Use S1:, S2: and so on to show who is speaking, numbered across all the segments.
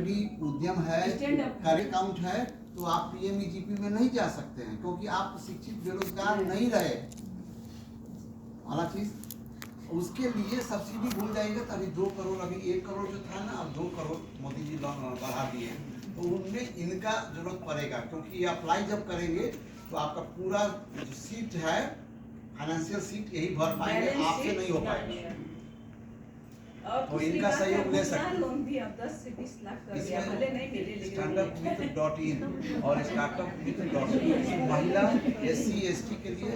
S1: Already उद्यम है, current account है, तो आप पीएमईजीपी में नहीं जा सकते हैं क्योंकि आप शिक्षित बेरोजगार नहीं रहे। वाला चीज उसके लिए सब्सिडी भूल जाएगा। तभी 2 करोड़, अभी 1 करोड़ जो था ना, अब 2 करोड़ मोदी जी बढ़ा दिए, तो उनमें इनका जरूरत पड़ेगा क्योंकि ये अप्लाई जब करेंगे तो आपका पूरा जो सीट है, फाइनेंशियल सीट यही भर पाएंगे, आपसे नहीं हो पाएगा। तो इनका सहयोग ले सकते हैं।
S2: लोन भी अब 10 से 20 लाख कर दिया, भले नहीं मिले
S1: startup.in और startup.in महिला SC ST के लिए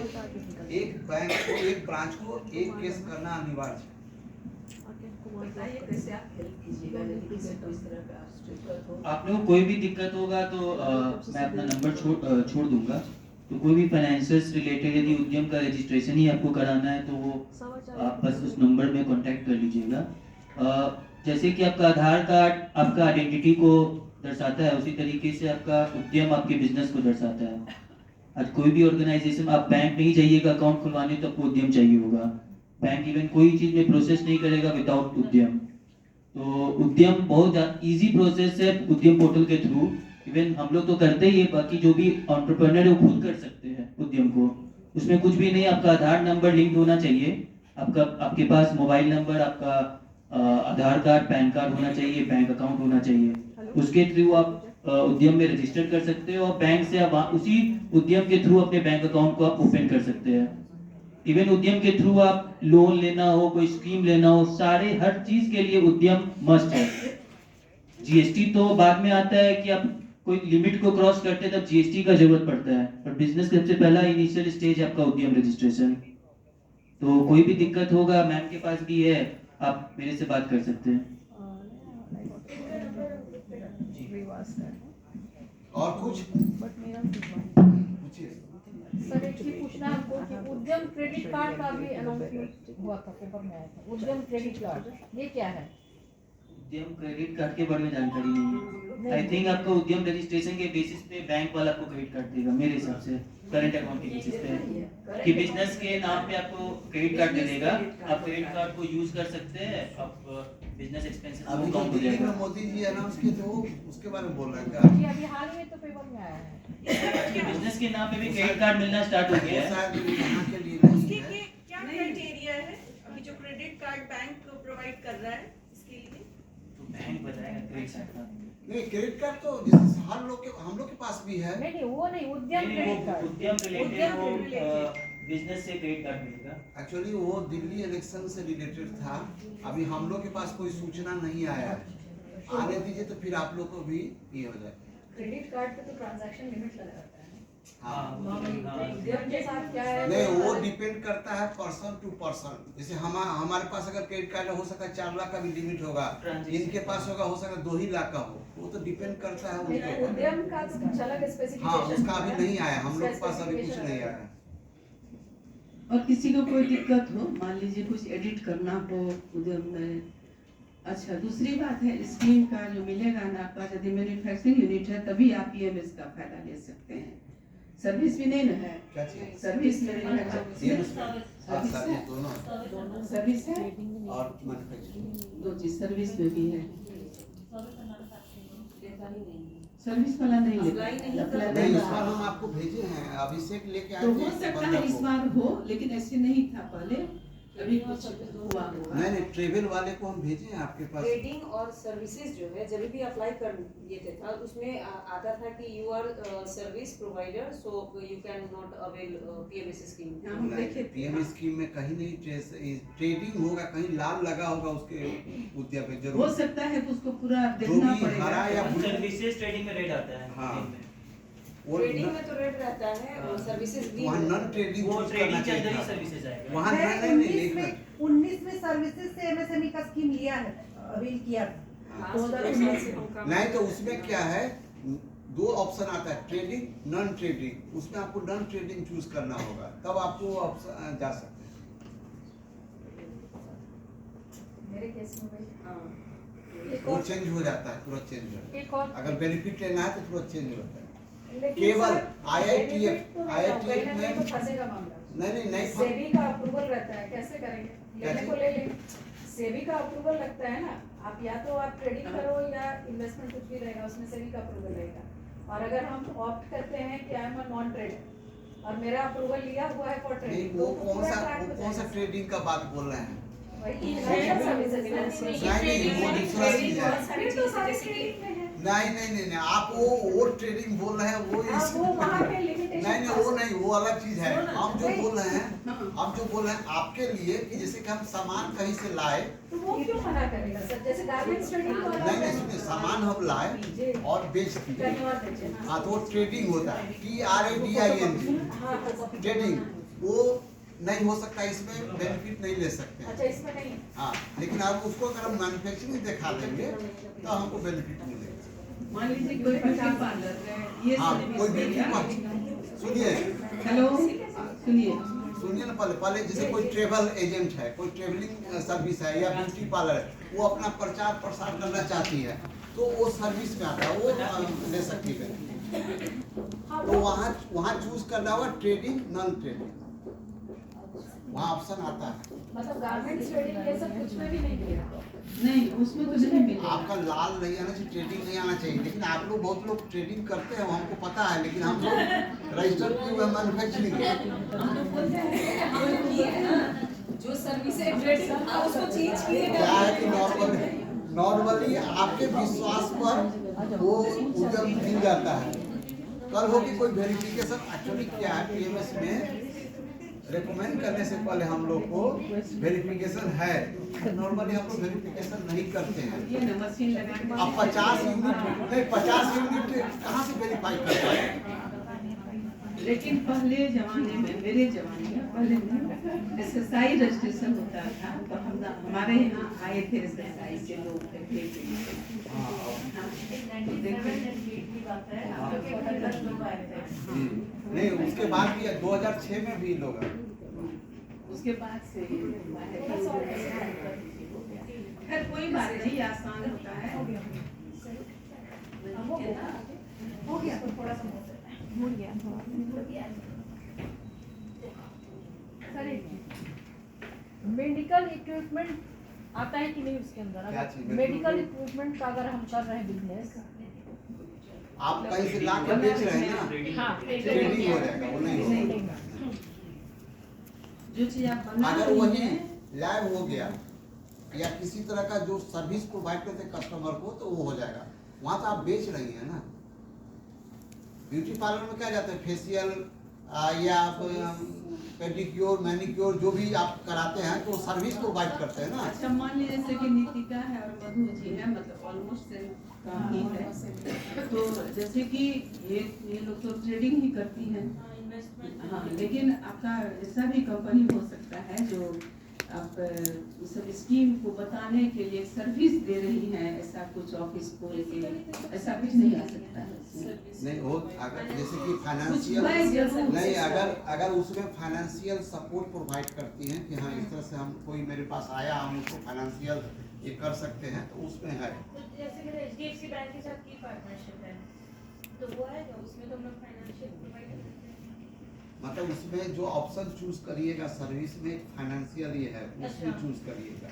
S1: एक बैंक को, एक ब्रांच को एक केस करना अनिवार्य है।
S2: बताइए कैसे आप हेल्प कीजिएगा यदि किसी को इस तरह का दिक्कत हो।
S3: आप लोग कोई भी दिक्कत होगा तो मैं अपना नंबर छोड़ दूंगा। तो कोई भी फाइनेंशियल से रिलेटेड यदि उद्यम का रजिस्ट्रेशन ही आपको कराना है तो वो आप बस उस नंबर में कांटेक्ट कर लीजिएगा। जैसे कि आपका आधार कार्ड आपका आइडेंटिटी को दर्शाता है, उसी तरीके से आपका उद्यम आपके बिजनेस को दर्शाता है। आज कोई भी ऑर्गेनाइजेशन, आप बैंक में ही जाइएगा अकाउंट खुलवाने तो आपको उद्यम चाहिए होगा। बैंक इवन कोई चीज में प्रोसेस नहीं करेगा विदाउट उद्यम। तो उद्यम बहुत इजी प्रोसेस है उद्यम पोर्टल के थ्रू। इवन हम लोग तो करते ही है, बाकी जो भी एंटरप्रेन्योर है वो खुद कर सकते हैं उद्यम को। उसमें कुछ भी नहीं, आपका आधार नंबर लिंक होना चाहिए, आपके पास मोबाइल नंबर, आपका आधार कार्ड, पैन कार्ड होना चाहिए, बैंक अकाउंट होना चाहिए। उसके थ्रू आप उद्यम में रजिस्टर कर सकते हो और बैंक से आप उसी उद्यम के थ्रू अपने बैंक अकाउंट को आप ओपन कर सकते हैं। इवन उद्यम के थ्रू आप लोन लेना हो, कोई स्कीम लेना हो, सारे हर चीज के लिए उद्यम मस्ट है। जीएसटी तो बाद में आता है कि आप कोई लिमिट को क्रॉस करते हैं तब जीएसटी का जरूरत पड़ता है, पर बिजनेस का सबसे पहला इनिशियल स्टेज है आपका उद्यम रजिस्ट्रेशन। तो कोई भी दिक्कत होगा, मैम के पास भी है, आप मेरे से बात कर सकते हैं।
S1: और कुछ
S4: सर एक चीज पूछना है हमको कि उद्यम क्रेडिट कार्ड का भी अनाउंसमेंट हुआ था, पेपर में आया था। उद्यम क्रेडिट कार्ड ये क्या है?
S3: उद्यम क्रेडिट कार्ड के बारे में जानकारी नहीं है। आई थिंक आपका उद्यम रजिस्ट्रेशन के बेसिस पे बैंक वाला आपको क्रेडिट कार्ड देगा मेरे हिसाब से, करंट अकाउंट के बेसिस पे कि बिजनेस के नाम पे आपको क्रेडिट कार्ड दे देगा। आप क्रेडिट कार्ड को यूज कर सकते हैं, आप बिजनेस एक्सपेंसेस
S1: अभी
S3: को
S1: जो
S3: कम हो
S1: दिल्ली
S3: जाएगा।
S1: में मोदी जी अनाउंस किए थे वो उसके बारे में बोल रहे हैं क्या?
S4: ये अभी हाल में तो पेपर में आया है।
S3: बिजनेस के नाम पे भी क्रेडिट कार्ड मिलना स्टार्ट हो गया है।
S1: शायद यहाँ के लिए नहीं
S2: उसके
S1: है।
S2: क्या क्राइटेरिया है अभी जो क्रेडिट कार्ड बैंक प्रोवाइड कर रहा है इसके लिए?
S3: तो बैंक बताएगा क्रेडिट कार्ड का।
S1: नहीं, क्रेडिट कार्ड तो जैसे हर लोग के, हम लोग के पास भी है।
S4: नहीं वो नहीं, उद्यम क्रेडिट कार्ड।
S3: उद्यम रिलेटेड वो
S2: related।
S3: बिजनेस से क्रेडिट कार्ड मिलेगा।
S1: एक्चुअली वो दिल्ली इलेक्शन से रिलेटेड था। अभी हम लोग के पास कोई सूचना नहीं आया है। आने दीजिए तो फिर आप लोग को भी ये हो जाए।
S4: क्रेडिट कार्ड पे तो ट्रांजैक्शन लिमिट लगा रहता है।
S1: हाँ,
S4: उद्यम के साथ क्या है?
S1: नहीं वो डिपेंड करता है पर्सन टू पर्सन। जैसे हमारे पास अगर क्रेडिट कार्ड हो सकता है 4 लाख का भी लिमिट होगा, इनके पास होगा हो सकता है 2 ही लाख का हो, वो तो डिपेंड करता है उनके ऊपर।
S4: उद्यम का तो कुछ अलग स्पेसिफिकेशन।
S1: हाँ, उसका अभी नहीं आया, हम लोग के पास अभी कुछ नहीं आया।
S5: और किसी को कोई दिक्कत हो, मान लीजिए कुछ एडिट करना हो उद्यम में। अच्छा, दूसरी बात है स्कीम का जो मिलेगा ना, आपका यदि मैन्युफैक्चरिंग यूनिट है तभी आप पीएमएस का फायदा ले सकते हैं। सर्विस भी नहीं ना है?
S1: क्या चीज?
S5: सर्विस में सर्विस है
S1: और मैन्युफैक्चरिंग
S5: 2 चीज, सर्विस में भी है। सर्विस वाला नहीं लेता,
S1: नहीं, इस बार हम आपको भेजे हैं, अभिषेक लेके आए
S5: तो
S1: थे
S5: हो सकता है इस बार हो, लेकिन ऐसे नहीं था पहले, अभी कुछ हुआ होगा।
S1: नहीं, ट्रेवल वाले को हम भेजे हैं आपके पास।
S6: ट्रेडिंग और सर्विसेज जो है जब भी अप्लाई कर ये था उसमें आता था कि you are service provider so you can not avail PMS scheme.
S1: देखिए पीएम स्कीम में कहीं नहीं ट्रेडिंग होगा, कहीं लाल लगा होगा उसके उद्यम पे जरूर
S5: हो सकता है तो उसको पूरा
S1: जो
S5: देखना
S1: भी हरा
S5: पड़ेगा।
S1: या
S3: सर्विसेज ट्रेडिंग में रेट आता है।
S1: हाँ।
S6: ट्रेडिंग में तो रेट रहता है और सर्विसेज भी
S1: वहाँ नॉन ट्रेडिंग
S3: वो ट्रेडिंग के अंदर ही सर्विसेज आएगा।
S1: वहाँ नहीं
S7: 19 में सर्विसेज से एमएसएमई का स्कीम लिया है, अभी किया था।
S1: नहीं तो उसमें क्या है, 2 ऑप्शन आता है, ट्रेडिंग, नॉन ट्रेडिंग। उसमें आपको नॉन ट्रेडिंग चूज करना होगा, तब आपको वो ऑप्शन जा सकते हैं।
S4: मेरे केस में भाई
S1: वो चेंज हो जाता है, तुरंत चेंज हो जाता है।
S4: एक और
S1: अगर बेनिफिट लेना है तो तुरंत चेंज होता है।
S4: लेकिन
S1: केवल
S4: सर,
S1: IITF
S4: कहीं ना कहीं
S1: में
S4: तो फंसेगा मामला।
S1: नहीं
S4: सेबी का अप्रूवल रहता है, कैसे करेंगे? लेने को ले लें। सेबी का अप्रूवल लगता है ना, आप या तो आप ट्रेडिंग करो या इन्वेस्टमेंट कुछ भी रहेगा उसमें सेबी का अप्रूवल रहेगा। और अगर हम ऑप्ट करते हैं कि I am a non trader और मेरा अप्रूवल लिया हुआ है फॉर
S1: नहीं,
S4: ट्रेडिंग,
S1: वो कौन सा ट्रेडिंग का बात बोल रहे हैं?
S4: वही फाइनेंशियल सर्विसेज
S1: नहीं, वो दूसरा चीज है।
S6: सारी चीजें जैसे कि
S1: नहीं, आप वो ट्रेडिंग बोल रहे हैं, वो इस
S4: वो वहाँ पे लिमिटेशन
S1: नहीं, वो अलग चीज है। हम जो बोल रहे हैं आपके लिए कि जैसे कि हम सामान कहीं से लाए,
S4: तो वो क्यों मना करेगा सर? जैसे गारमेंट्स ट्रेडिंग तो अलग
S1: नहीं
S4: है।
S1: सुनिए, सामान हम लाए और बेच दिए,
S4: कहीं और बेचे, हाँ।
S1: हाँ, तो वो ट्रेडिंग होता है, TRADING
S4: हाँ, हाँ,
S1: ट्रेडिंग। वो नहीं हो सकता, इसमें बेनिफिट नहीं ले सकते हैं।
S4: अच्छा, इसमें नहीं है।
S1: हाँ, लेकिन आप उसको अगर हम मैन्युफैक्चरिंग दिखा देंगे तो हमको बेनिफिट मिलेगा।
S5: मान लीजिए कोई ब्यूटी पार्लर है, ये
S1: हाँ,
S5: सर्विस
S1: कोई
S5: दे
S1: ब्यूटी
S5: रहा है।
S1: पार्लर, सुनिए
S5: हेलो, सुनिए
S1: ना, पहले जैसे कोई ट्रेवल एजेंट है, कोई ट्रेवलिंग सर्विस है या ब्यूटी पार्लर है, वो अपना प्रचार प्रसार करना चाहती है तो वो सर्विस में आता है, वो ले सकती है। तो वहाँ चूज करना होगा ट्रेडिंग नॉन ट्रेडिंग, वहाँ ऑप्शन आता है।
S4: मतलब गारमेंट्स ट्रेडिंग ये सब कुछ में भी नहीं मिलेगा।
S5: नहीं, उसमें कुछ नहीं मिलेगा।
S1: आपका लाल नहीं आना चाहिए, ट्रेडिंग नहीं आना चाहिए, लेकिन आप लोग बहुत लोग ट्रेडिंग करते हैं, वो हमको पता है, लेकिन हम लोग रजिस्टर किए हुए मैन्युफैक्चरिंग
S6: हम लोग बोलते हैं हम लोग किए हैं ना, जो सर्विस है ट्रेडिंग, आप उसको चेंज
S1: क्या है कि
S6: कीजिएगा।
S1: नॉर्मली आपके विश्वास पर वो उद्यम मिल जाता है। कल हो कि कोई वेरिफिकेशन, एक्चुअली क्या है PMS में रेकमेंड करने से पहले हम लोग को वेरिफिकेशन है, नॉर्मली हम लोग वेरिफिकेशन नहीं करते हैं।
S5: ये ना मशीन लगा के
S1: अब 50 यूनिट कहाँ से वेरीफाई कर पाए?
S5: लेकिन पहले जमाने में, मेरे जमाने में पहले में SSI रजिस्ट्रेशन होता था, तो हमारे यहाँ आए थे SSI के लोग थे।
S1: नहीं, उसके बाद भी 2006 में भी लोग हैं।
S5: उसके बाद से खैर कोई बात नहीं, आसान होता है।
S4: हो गया तो थोड़ा सा मुड़ गया। सर, मेडिकल इक्विपमेंट आता है कि नहीं उसके अंदर?
S1: क्या चीज़?
S4: मेडिकल इक्विपमेंट का अगर हम कर रहे हैं बिजनेस,
S1: आप कहीं से ला के बेच रहे हैं ना,
S4: हाँ,
S1: ट्रेडिंग हो जाएगा, वो नहीं होगा।
S5: जो चीज आप बना
S1: अगर
S5: रही
S1: वही
S5: हैं,
S1: लैब हो गया या किसी तरह का जो सर्विस प्रोवाइड करते कस्टमर को, तो वो हो जाएगा। वहाँ तो आप बेच रही हैं ना। ब्यूटी पार्लर में क्या जाता है, फेशियल या आप पेडिक्योर मैनिक्योर जो भी आप कराते हैं तो सर्विस प्रोवाइड करते हैं ना।
S5: अच्छा मान लीजिए जैसे कि नीतिका है और मधु जी है, मतलब ऑलमोस्ट सेम ही है, तो जैसे कि ये लोग तो ट्रेडिंग ही करती हैं। हाँ, लेकिन आपका ऐसा भी कंपनी हो सकता है जो आप सब स्कीम को बताने के लिए सर्विस दे रही हैं, ऐसा कुछ ऑफिस खोल के, ऐसा कुछ नहीं आ सकता है।
S1: नहीं हो, अगर जैसे कि फाइनेंशियल नहीं, अगर उसमें फाइनेंशियल सपोर्ट प्रोवाइड करती हैं कि हाँ इस तरह से हम, कोई मेरे पास आया, हम उसको फाइनेंशियल ये कर सकते हैं, तो उसमें है।
S8: जैसे कि HDFC बैंक के साथ की पार्टनरशिप है, तो वो है क्या? उसमें तो हम लोग फाइनेंशियल प्रोवाइड करते हैं।
S1: मतलब उसमें जो ऑप्शन चूज करिएगा सर्विस में, फाइनेंशियल ये है, उसमें चूज करिएगा।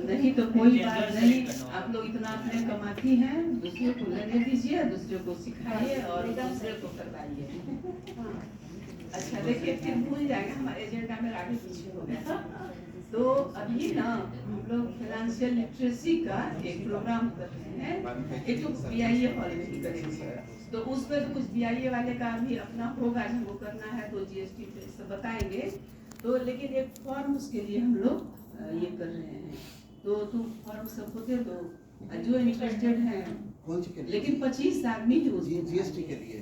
S5: नहीं तो कोई बात नहीं, आप लोग इतना अपने कमाती हैं, दूसरे को लेने दीजिए, दूसरे को सिखाइए और दूसरे को करवाइए। हाँ। अच्छा देखिए, फिर भूल जाएगा, हमारे एजेंडा में आगे पीछे हो गया। तो अभी ना हम लोग फाइनेंशियल लिटरेसी का एक प्रोग्राम कर रहे हैं, एक तो BIA हॉल में ही करेंगे, तो उसमें तो कुछ BIA वाले का भी अपना होगा, हमको करना है तो GST पे सब बताएंगे। तो लेकिन एक फॉर्म उसके लिए हम लोग ये कर रहे हैं, तो तुम फॉर्म सबको दे दो जो इंटरेस्टेड हैं,
S1: कौन सी के लिए?
S5: लेकिन 25 आदमी ही उसको
S1: GST के लिए।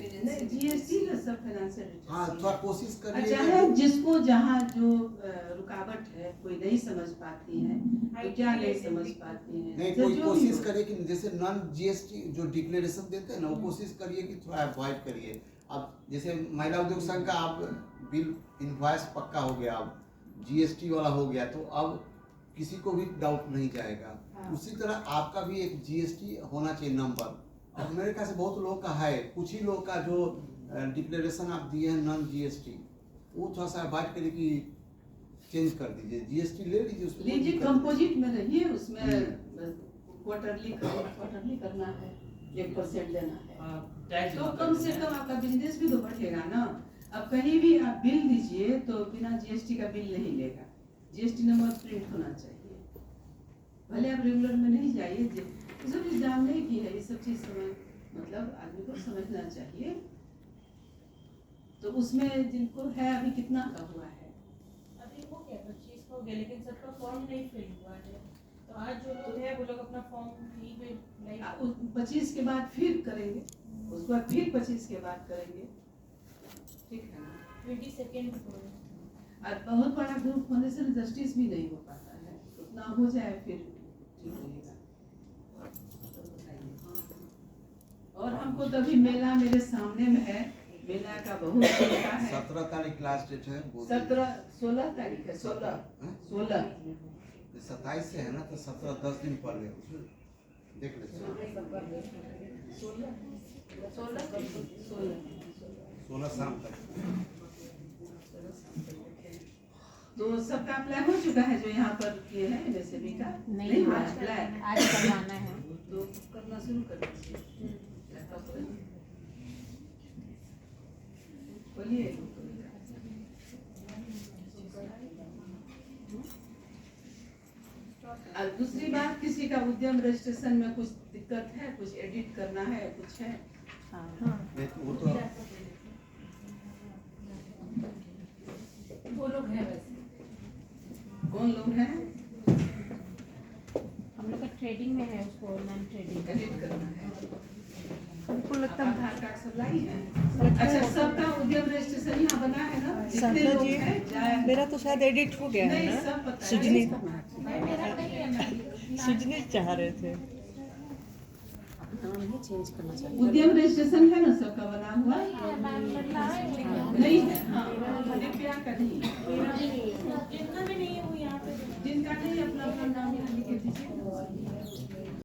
S5: GST का सब फाइनेंशियल।
S1: हाँ, थोड़ा कोशिश करिए।
S5: अच्छा है, जिसको जहाँ जो रुकावट है, कोई नहीं समझ पाती है तो क्या नहीं समझ पाती है,
S1: नहीं,
S5: तो
S1: कोई
S5: जो
S1: कोशिश
S5: भी
S1: करे कि जैसे नॉन GST जो डिक्लेरेशन देते हैं ना, वो कोशिश करिए कि थोड़ा अवॉइड करिए। अब जैसे महिला उद्योग संघ का आप बिल इनवॉइस पक्का हो गया, अब GST वाला हो गया, तो अब किसी को भी डाउट नहीं जाएगा। उसी तरह आपका भी एक GST होना चाहिए नंबर। अब मेरे ख्याल से बहुत लोगों का है, कुछ ही लोग का जो डिक्लेरेशन आप दिए हैं नॉन GST, वो थोड़ा सा अवॉइड करिए कि चेंज कर दीजिए, जीएसटी ले लीजिए उसको।
S5: लीजिए कंपोजिट में रहिए, उसमें क्वार्टरली करना है, 1% देना है, तो कम से कम आपका बिजनेस भी तो बढ़ेगा ना। अब कहीं भी आप बिल दीजिए तो बिना जीएसटी का बिल नहीं लेगा, जीएसटी नंबर प्रिंट होना चाहिए। भले आप रेगुलर में नहीं जाइए, ये सब चीज जानने की है, ये सब चीज समझ मतलब आदमी को समझना चाहिए। तो उसमें जिनको है अभी कितना का हुआ है?
S8: अभी हो गया 25 हो गया, लेकिन सबका फॉर्म नहीं फिल हुआ है। तो आज जो लोग हैं वो लोग अपना फॉर्म यहीं पे लाइक
S5: 25 के बाद फिर करेंगे, उसके बाद फिर 25 के बाद करेंगे, ठीक है ना?
S8: 22 को।
S5: और बहुत बड़ा ग्रुप होने से जस्टिस भी नहीं हो पाता है, उतना हो जाए फिर ठीक रहेगा। और हमको तभी मेला मेरे सामने में है, मेला का बहुत चिंता है।
S1: 17 तारीख लास्ट डेट है,
S5: 16 तारीख है, 16
S1: 27 से है ना, तो 17 10 दिन पहले देख लेते हैं। 16 शाम तक।
S5: तो सबका अप्लाई हो चुका है जो यहाँ पर किए हैं एमएसएमई का?
S9: नहीं हुआ,
S5: अप्लाई
S9: आज करवाना है।
S5: तो करना शुरू कर दीजिए। बोलिए। और दूसरी बात, किसी का उद्यम रजिस्ट्रेशन में कुछ दिक्कत है, कुछ एडिट करना है, कुछ है?
S1: वो तो
S4: वो लोग हैं वैसे।
S5: कौन लोग हैं?
S9: हम लोग का ट्रेडिंग में है, उसको ऑनलाइन ट्रेडिंग
S5: एडिट करना है।
S7: हमको लगता
S5: आप आधार कार्ड सब लाई है? अच्छा, सबका उद्यम रजिस्ट्रेशन यहाँ बना है ना? जितने लोग हैं जाए।
S7: मेरा तो शायद एडिट हो गया है
S5: नहीं,
S7: ना।
S5: सब पता है।
S7: सुजनी
S8: मेरा नहीं है मैं
S7: सुजनी चाह रहे थे।
S5: उद्यम रजिस्ट्रेशन है ना सबका बना हुआ? नहीं है, हाँ, दिव्या का नहीं।
S8: जितना भी नहीं है वो यहाँ पे
S5: जिनका नहीं अपना अपना नाम यहाँ लिख दीजिए।